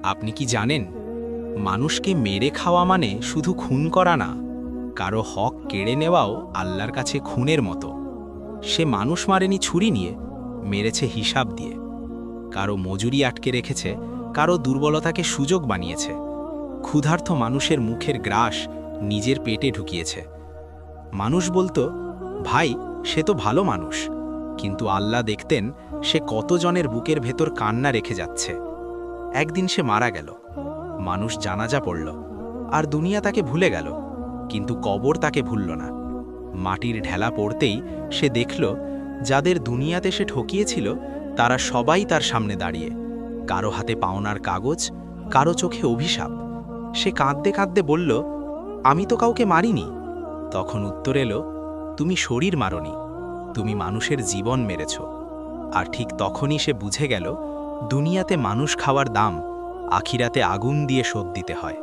আপনি কি জানেন, মানুষকে মেরে খাওয়া মানে শুধু খুন করা না, কারো হক কেড়ে নেওয়াও আল্লাহর কাছে খুনের মতো। সে মানুষ মারেনি ছুরি নিয়ে, মেরেছে হিসাব দিয়ে। কারো মজুরি আটকে রেখেছে, কারো দুর্বলতাকে সুযোগ বানিয়েছে। ক্ষুধার্ত মানুষের মুখের গ্রাস নিজের পেটে ঢুকিয়েছে। মানুষ বলতো, ভাই সে তো ভালো মানুষ, কিন্তু আল্লাহ দেখতেন সে কতজনের বুকের ভেতর কান্না রেখে যাচ্ছে। একদিন সে মারা গেল, মানুষ জানাজা পড়ল, আর দুনিয়া তাকে ভুলে গেল, কিন্তু কবর তাকে ভুলল না। মাটির ঢেলা পড়তেই সে দেখল, যাদের দুনিয়াতে সে ঠকিয়েছিল তারা সবাই তার সামনে দাঁড়িয়ে, কারো হাতে পাওনার কাগজ, কারো চোখে অভিশাপ। সে কাঁদতে কাঁদতে বলল, আমি তো কাউকে মারিনি। তখন উত্তর এলো, তুমি শরীর মারনি, তুমি মানুষের জীবন মেরেছ। আর ঠিক তখনই সে বুঝে গেল, দুনিয়াতে মানুষ খাওয়ার দাম আখিরাতে আগুন দিয়ে শোধ দিতে হয়।